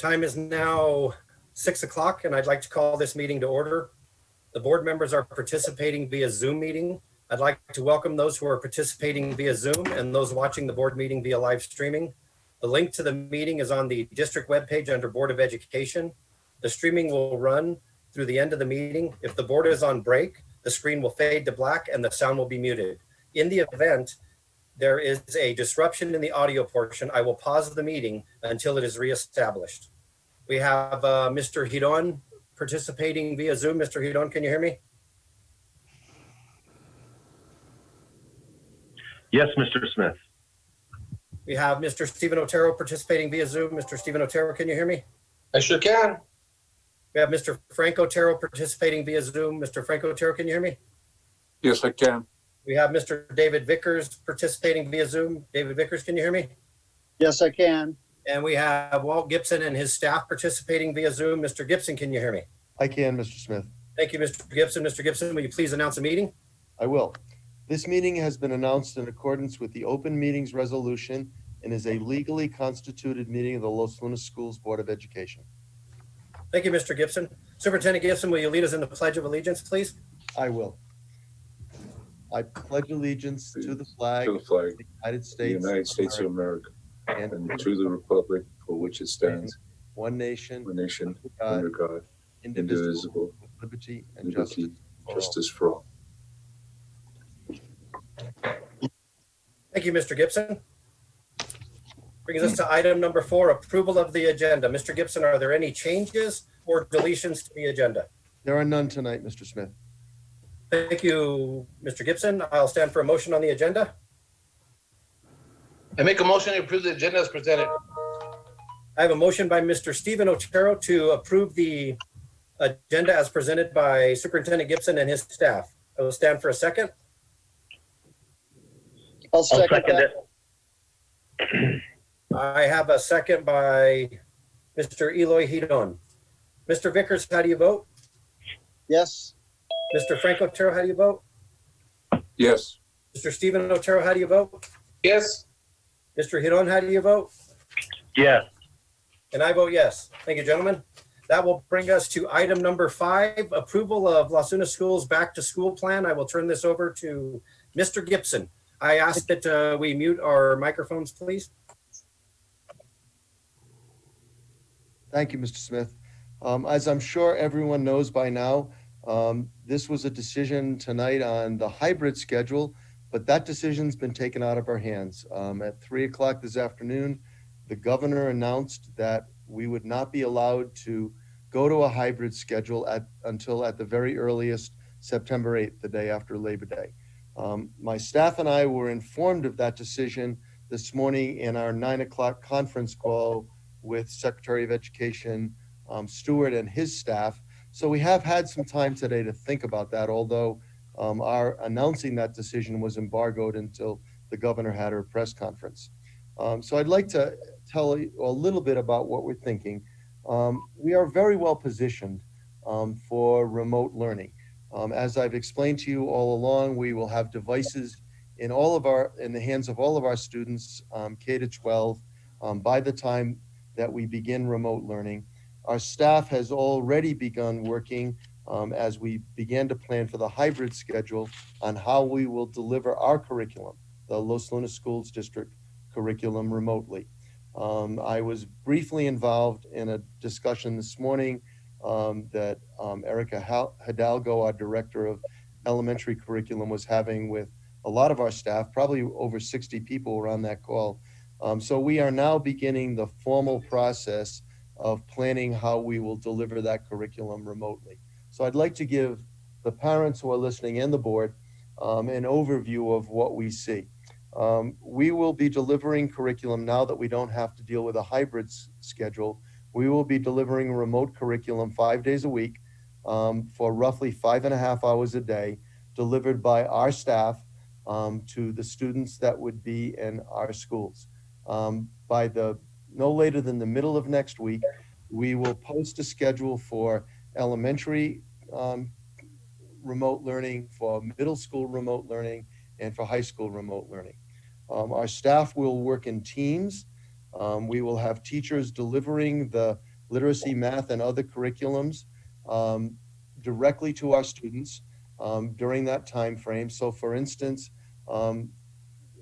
time is now 6 o'clock and I'd like to call this meeting to order. The board members are participating via Zoom meeting. I'd like to welcome those who are participating via Zoom and those watching the board meeting via live streaming. The link to the meeting is on the district webpage under Board of Education. The streaming will run through the end of the meeting. If the board is on break, the screen will fade to black and the sound will be muted. In the event there is a disruption in the audio portion, I will pause the meeting until it is reestablished. We have Mr. Hidon participating via Zoom. Mr. Hidon, can you hear me? Yes, Mr. Smith. We have Mr. Stephen Otero participating via Zoom. Mr. Stephen Otero, can you hear me? I sure can. We have Mr. Frank Otero participating via Zoom. Mr. Frank Otero, can you hear me? Yes, I can. We have Mr. David Vickers participating via Zoom. David Vickers, can you hear me? Yes, I can. And we have Walt Gibson and his staff participating via Zoom. Mr. Gibson, can you hear me? I can, Mr. Smith. Thank you, Mr. Gibson. Mr. Gibson, will you please announce the meeting? I will. This meeting has been announced in accordance with the Open Meetings Resolution and is a legally constituted meeting of the Los Lunas Schools Board of Education. Thank you, Mr. Gibson. Superintendent Gibson, will you lead us in the Pledge of Allegiance, please? I will. I pledge allegiance to the flag To the flag of the United of the States, United States of America and and to the republic for which it stands, one nation, one nation, God, under God, indivisible, with liberty and liberty, justice for all. justice for all. Thank you, Mr. Gibson. Brings us to item number 4, approval of the agenda. Mr. Gibson, are there any changes or deletions to the agenda? There are none tonight, Mr. Smith. Thank you, Mr. Gibson. I'll stand for a motion on the agenda. I make a motion to approve the agenda as presented. I have a motion by Mr. Stephen Otero to approve the agenda as presented by Superintendent Gibson and his staff. I will stand for a second. I'll second that. it. I have a second by Mr. Eloy Hidon. Mr. Vickers, how do you vote? Yes, Mr. Frank Otero, how do you vote? Yes, Mr. Stephen Otero, how do you vote? Yes, Mr. Hidon, how do you vote? Yes, And I vote yes. Thank you, gentlemen. That will bring us to item number 5, approval of Los Lunas Schools back to school plan. I will turn this over to Mr. Gibson. I ask that we mute our microphones, please. Thank you, Mr. Smith. As I'm sure everyone knows by now, this was a decision tonight on the hybrid schedule, but that decision's been taken out of our hands. At 3 o'clock this afternoon, the governor announced that we would not be allowed to go to a hybrid schedule until at the very earliest September 8th, the day after Labor Day. My staff and I were informed of that decision this morning in our 9 o'clock conference call with Secretary of Education Stewart and his staff. So we have had some time today to think about that, although our announcing that decision was embargoed until the governor had her press conference. So I'd like to tell you a little bit about what we're thinking. We are very well positioned for remote learning. As I've explained to you all along, we will have devices in the hands of all of our students, K to 12, by the time that we begin remote learning. Our staff has already begun working as we began to plan for the hybrid schedule on how we will deliver our curriculum, the Los Lunas Schools District curriculum, remotely. I was briefly involved in a discussion this morning that Erica Hidalgo, our director of elementary curriculum, was having with a lot of our staff. Probably over 60 people were on that call. So we are now beginning the formal process of planning how we will deliver that curriculum remotely. So I'd like to give the parents who are listening and the board an overview of what we see. We will be delivering curriculum now that we don't have to deal with a hybrid schedule. We will be delivering remote curriculum 5 days a week for roughly 5.5 hours a day, delivered by our staff to the students that would be in our schools. By no later than the middle of next week, we will post a schedule for elementary remote learning, for middle school remote learning, and for high school remote learning. Our staff will work in teams. We will have teachers delivering the literacy, math, and other curriculums directly to our students during that time frame. So for instance,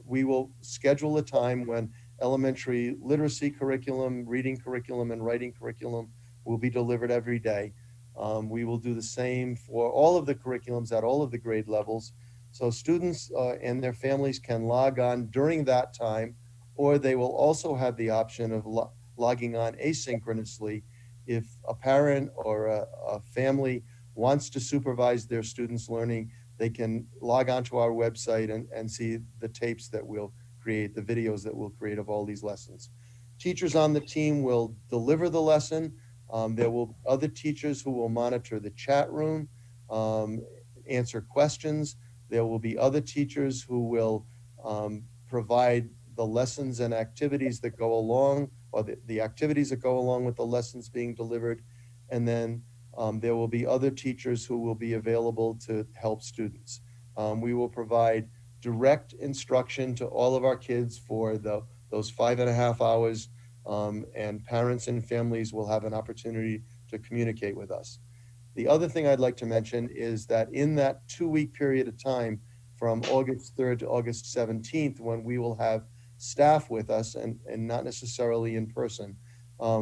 we will schedule a time when elementary literacy curriculum, reading curriculum, and writing curriculum will be delivered every day. We will do the same for all of the curriculums at all of the grade levels. So students and their families can log on during that time, or they will also have the option of logging on asynchronously if a parent or a family wants to supervise their students' learning. They can log onto our website and see the tapes that we'll create, the videos that we'll create of all these lessons. Teachers on the team will deliver the lesson. There will be other teachers who will monitor the chat room, answer questions. There will be other teachers who will provide the lessons and activities that go along, or the activities that go along with the lessons being delivered. And then there will be other teachers who will be available to help students. We will provide direct instruction to all of our kids for those 5.5 hours, and parents and families will have an opportunity to communicate with us. The other thing I'd like to mention is that in that 2-week period of time, from August 3rd to August 17th, when we will have staff with us and not necessarily in person,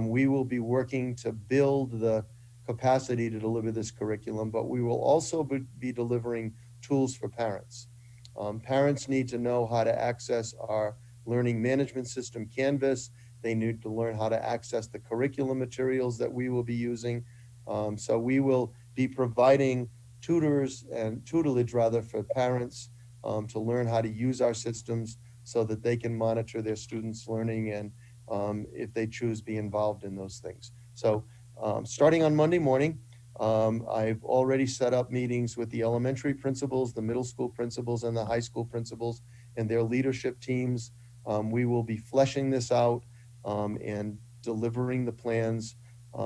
we will be working to build the capacity to deliver this curriculum, but we will also be delivering tools for parents. Parents need to know how to access our learning management system, Canvas. They need to learn how to access the curriculum materials that we will be using. So we will be providing tutors and tutelage rather for parents to learn how to use our systems so that they can monitor their students' learning and if they choose, be involved in those things. So starting on Monday morning, I've already set up meetings with the elementary principals, the middle school principals, and the high school principals and their leadership teams. We will be fleshing this out and delivering the plans.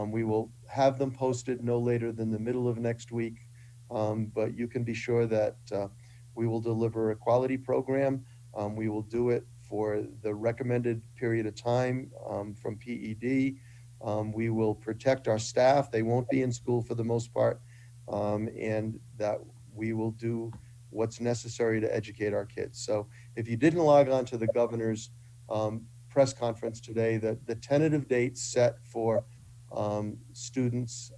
We will have them posted no later than the middle of next week, but you can be sure that we will deliver a quality program. We will do it for the recommended period of time from PED. We will protect our staff. They won't be in school for the most part, and that we will do what's necessary to educate our kids. So if you didn't log on to the governor's press conference today, the tentative dates set for students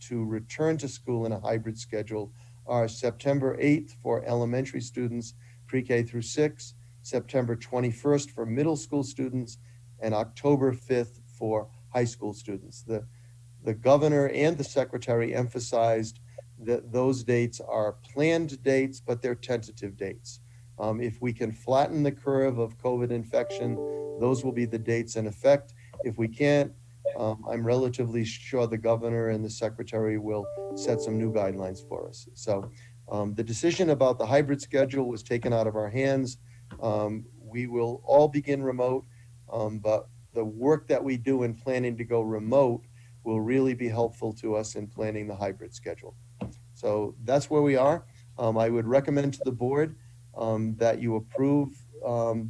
to return to school in a hybrid schedule are September 8th for elementary students, pre-K through 6, September 21st for middle school students, and October 5th for high school students. The governor and the secretary emphasized that those dates are planned dates, but they're tentative dates. If we can flatten the curve of COVID infection, those will be the dates in effect. If we can't, I'm relatively sure the governor and the secretary will set some new guidelines for us. So the decision about the hybrid schedule was taken out of our hands. We will all begin remote, but the work that we do in planning to go remote will really be helpful to us in planning the hybrid schedule. So that's where we are. I would recommend to the board that you approve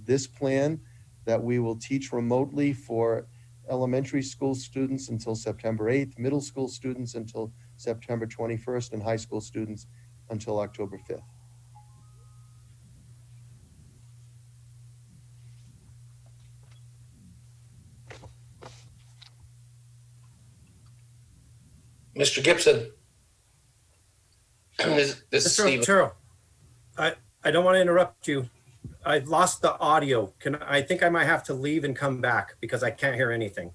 this plan, that we will teach remotely for elementary school students until September 8th, middle school students until September 21st, and high school students until October 5th. Mr. Gibson. This is Mr. Steve. Otero, I don't want to interrupt you. I lost the audio. I think I might have to leave and come back because I can't hear anything.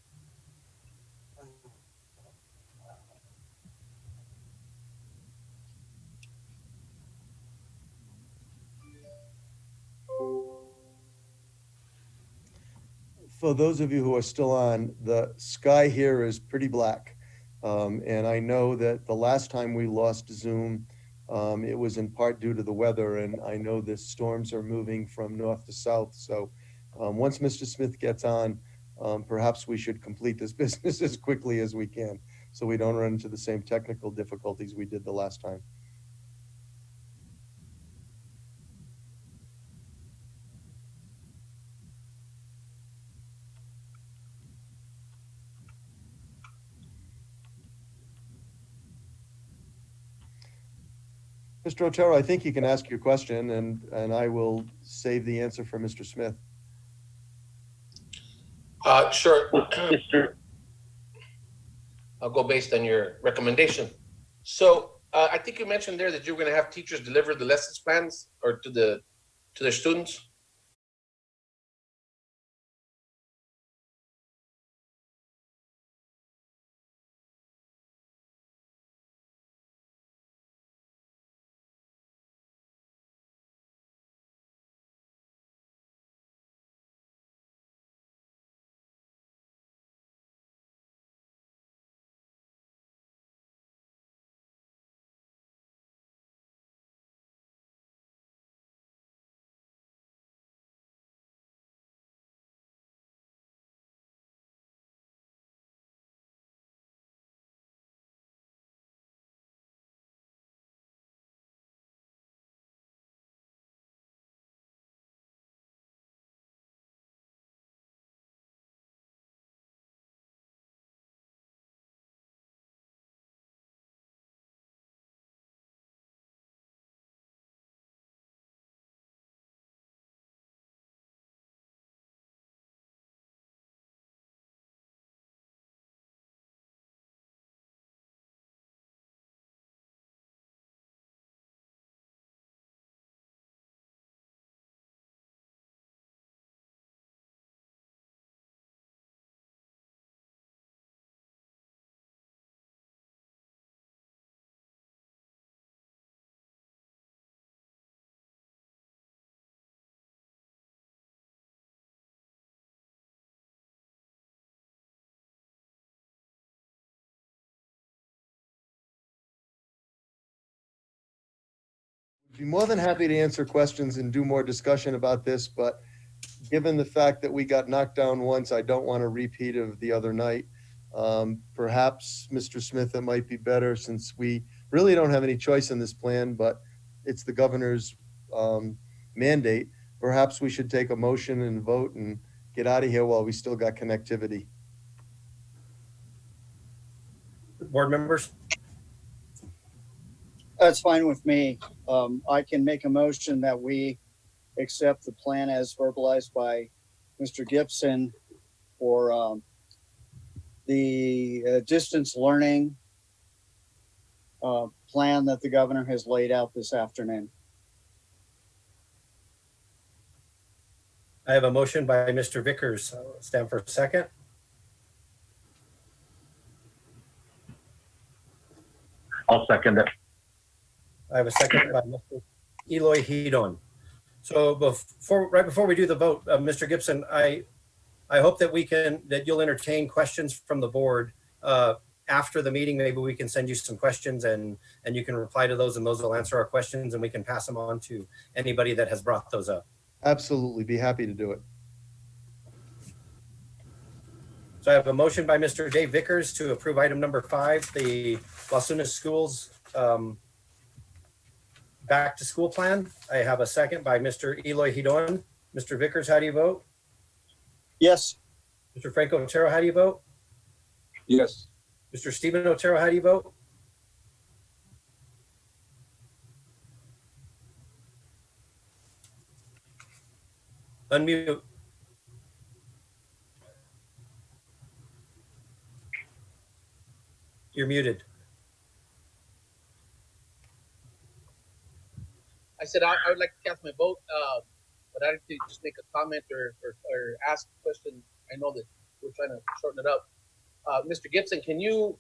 For those of you who are still on, the sky here is pretty black. And I know that the last time we lost Zoom, it was in part due to the weather, and I know the storms are moving from north to south. So once Mr. Smith gets on, perhaps we should complete this business as quickly as we can so we don't run into the same technical difficulties we did the last time. Mr. Otero, I think you can ask your question and I will save the answer for Mr. Smith. Sure. Mr. I'll go based on your recommendation. So I think you mentioned there that you were going to have teachers deliver the lessons plans or to their students. Be more than happy to answer questions and do more discussion about this, but given the fact that we got knocked down once, I don't want a repeat of the other night. Perhaps, Mr. Smith, it might be better since we really don't have any choice in this plan, but it's the governor's mandate. Perhaps we should take a motion and vote and get out of here while we still got connectivity. Board members? That's fine with me. I can make a motion that we accept the plan as verbalized by Mr. Gibson for the distance learning plan that the governor has laid out this afternoon. I have a motion by Mr. Vickers. Stand for a second. I'll second it. I have a second by Mr. Eloy Hedon. So right before we do the vote, Mr. Gibson, I hope that you'll entertain questions from the board after the meeting. Maybe we can send you some questions and you can reply to those and those will answer our questions and we can pass them on to anybody that has brought those up. Absolutely, be happy to do it. So I have a motion by Mr. Dave Vickers to approve item number 5, the Las Unas Schools back to school plan. I have a second by Mr. Eloy Hedon. Mr. Vickers, how do you vote? Yes. Mr. Franco Otero, how do you vote? Yes. Mr. Stephen Otero, how do you vote? Unmute. You're muted. I said I would like to cast my vote, but I'd like to just make a comment or ask a question. I know that we're trying to shorten it up. Mr. Gibson, can you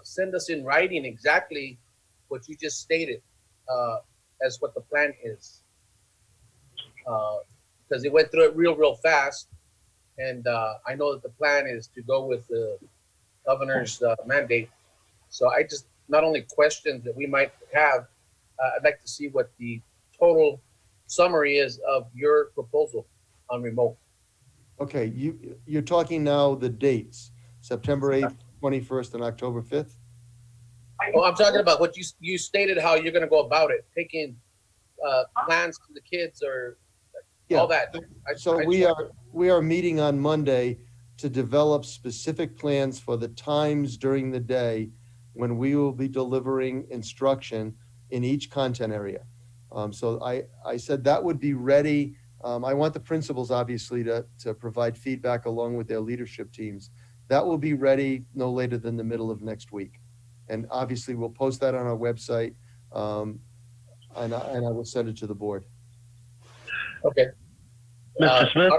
send us in writing exactly what you just stated as what the plan is? Because it went through it real fast, and I know that the plan is to go with the governor's mandate. So I just, not only questions that we might have, I'd like to see what the total summary is of your proposal on remote. Okay, you're talking now the dates, September 8th, 21st, and October 5th? Oh, I'm talking about what you stated, how you're gonna go about it, taking plans to the kids or all that. So we are meeting on Monday to develop specific plans for the times during the day when we will be delivering instruction in each content area. So I said that would be ready. I want the principals obviously to provide feedback along with their leadership teams. That will be ready no later than the middle of next week. And obviously we'll post that on our website, and I will send it to the board. Okay. Mr. Smith?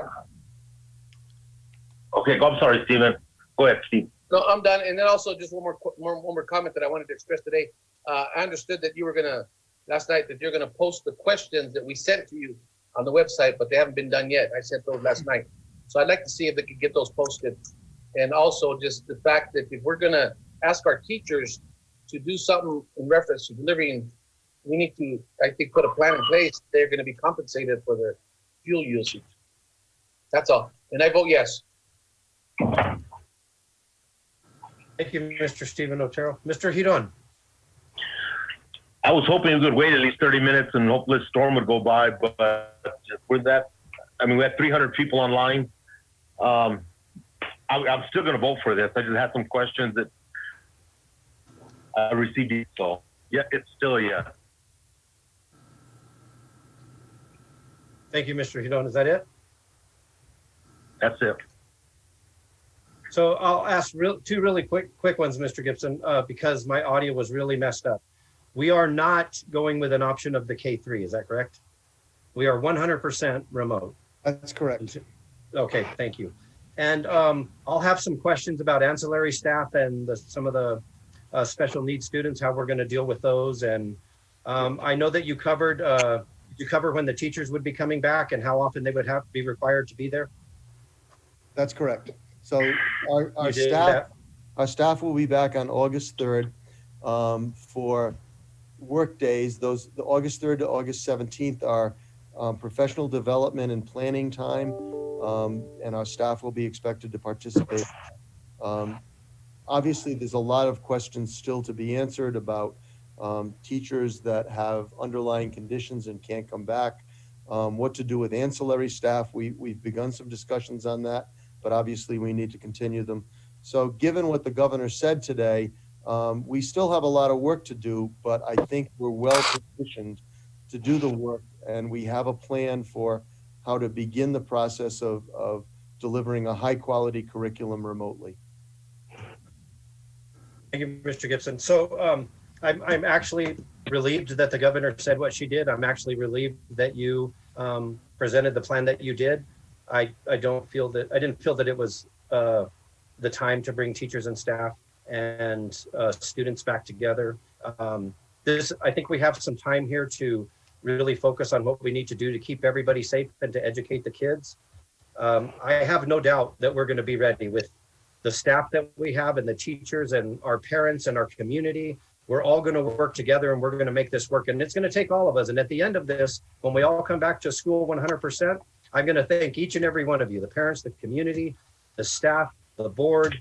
Okay, I'm sorry, Stephen. Go ahead, Steve. No, I'm done. And then also just one more comment that I wanted to express today. I understood that you were last night, that you're gonna post the questions that we sent to you on the website, but they haven't been done yet. I sent those last night. So I'd like to see if they could get those posted. And also just the fact that if we're gonna ask our teachers to do something in reference to delivering, we need to, I think, put a plan in place. They're gonna be compensated for their fuel usage. That's all. And I vote yes. Thank you, Mr. Stephen Otero. Mr. Hidon. I was hoping we could wait at least 30 minutes and hopefully the storm would go by, but with that, I mean, we had 300 people online. I'm still going to vote for this. I just had some questions that I received. So yeah, it's still a yes. Thank you, Mr. Hidon. Is that it? That's it. So I'll ask two really quick ones, Mr. Gibson, because my audio was really messed up. We are not going with an option of the K3, is that correct? We are 100% remote. That's correct. Okay, thank you. And I'll have some questions about ancillary staff and some of the special needs students, how we're going to deal with those. And I know that you covered when the teachers would be coming back and how often they would be required to be there. That's correct. So our You did staff, that? our staff will be back on August 3rd for work days. The August 3rd to August 17th are professional development and planning time, and our staff will be expected to participate. Obviously, there's a lot of questions still to be answered about teachers that have underlying conditions and can't come back, what to do with ancillary staff. We've begun some discussions on that, but obviously we need to continue them. So given what the governor said today, we still have a lot of work to do, but I think we're well positioned to do the work, and we have a plan for how to begin the process of delivering a high quality curriculum remotely. Thank you, Mr. Gibson. So I'm actually relieved that the governor said what she did. I'm actually relieved that you presented the plan that you did. I didn't feel that it was the time to bring teachers and staff and students back together. I think we have some time here to really focus on what we need to do to keep everybody safe and to educate the kids. I have no doubt that we're going to be ready with the staff that we have and the teachers and our parents and our community. We're all going to work together and we're going to make this work. And it's going to take all of us. And at the end of this, when we all come back to school 100%, I'm going to thank each and every one of you, the parents, the community, the staff, the board,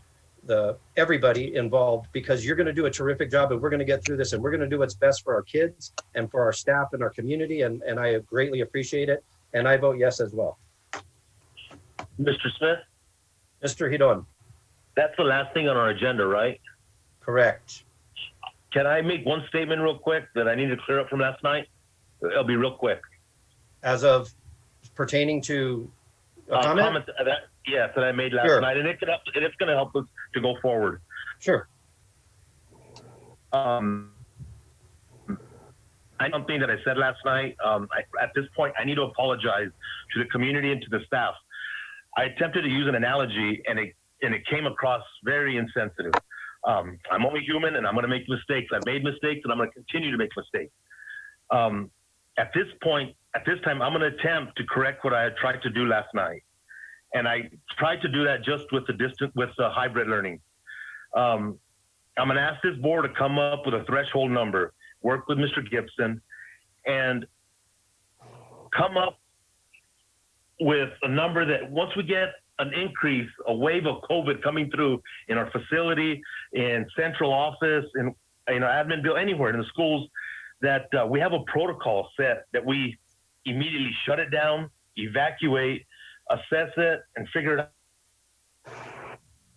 everybody involved, because you're going to do a terrific job and we're going to get through this and we're going to do what's best for our kids and for our staff and our community. And I greatly appreciate it. And I vote yes as well. Mr. Smith, Mr. Hidon. that's the last thing on our agenda, right? Correct. Can I make one statement real quick that I need to clear up from last night? It'll be real quick. As of pertaining to a comment? That I made last Sure. night, and it's going to help us to go forward. Sure. I something that I said last night. At this point, I need to apologize to the community and to the staff. I attempted to use an analogy, and it came across very insensitive. I'm only human, and I'm going to make mistakes. I've made mistakes, and I'm going to continue to make mistakes. At this time, I'm going to attempt to correct what I had tried to do last night. And I tried to do that just with the hybrid learning. I'm going to ask this board to come up with a threshold number, work with Mr. Gibson, and come up with a number that once we get an increase, a wave of COVID coming through in our facility, in central office, in admin bill, anywhere in the schools, that we have a protocol set that we immediately shut it down, evacuate, assess it, and figure it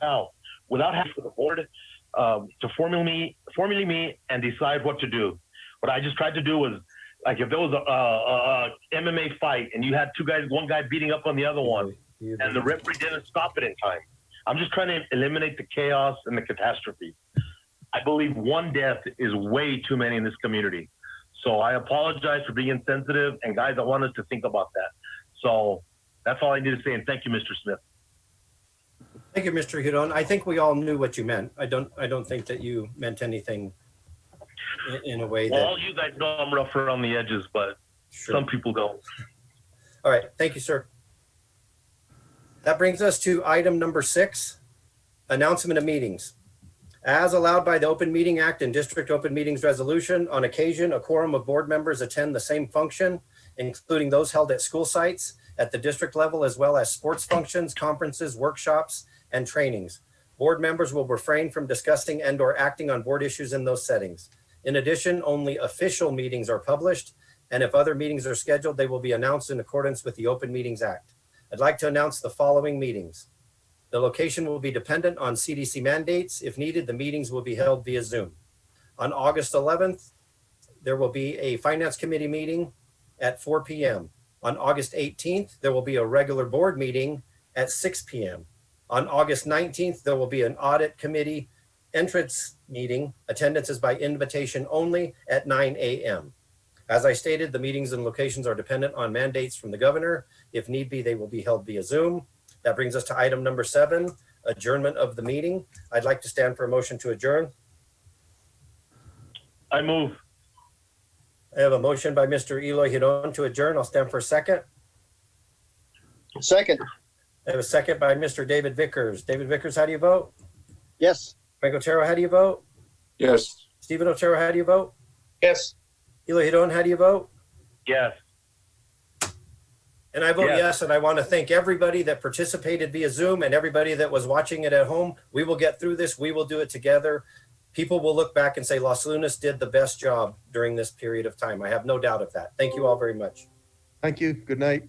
out without having for the board to formally meet and decide what to do. What I just tried to do was, like, if there was a MMA fight and you had two guys, one guy beating up on the other one, and the referee didn't stop it in time. I'm just trying to eliminate the chaos and the catastrophe. I believe one death is way too many in this community. So I apologize for being insensitive, and guys, I wanted to think about that. So that's all I need to say, and thank you, Mr. Smith. Thank you, Mr. Hudon. I think we all knew what you meant. I don't think that you meant anything in a way Well, that. all you guys know I'm rough around the edges, but Sure. some people don't. All right, thank you, sir. That brings us to item number 6, announcement of meetings. As allowed by the Open Meeting Act and District Open Meetings Resolution, on occasion, a quorum of board members attend the same function, including those held at school sites, at the district level, as well as sports functions, conferences, workshops, and trainings. Board members will refrain from discussing and/or acting on board issues in those settings. In addition, only official meetings are published, and if other meetings are scheduled, they will be announced in accordance with the Open Meetings Act. I'd like to announce the following meetings. The location will be dependent on CDC mandates. If needed, the meetings will be held via Zoom. On August 11th, there will be a Finance Committee meeting at 4 p.m. On August 18th, there will be a regular board meeting at 6 p.m. On August 19th, there will be an Audit Committee entrance meeting. Attendance is by invitation only at 9 a.m. As I stated, the meetings and locations are dependent on mandates from the governor. If need be, they will be held via Zoom. That brings us to item number 7, adjournment of the meeting. I'd like to stand for a motion to adjourn. I move. I have a motion by Mr. Eloy Hidon to adjourn. I'll stand for a second. Second, I have a second by Mr. David Vickers. David Vickers, how do you vote? yes. Frank Otero, how do you vote? Yes. Stephen Otero, how do you vote? Yes. Eloy Hidon, how do you vote? Yes. And I vote Yes. yes, and I want to thank everybody that participated via Zoom and everybody that was watching it at home. We will get through this. We will do it together. People will look back and say Los Lunas did the best job during this period of time. I have no doubt of that. Thank you all very much. Thank you. Good night.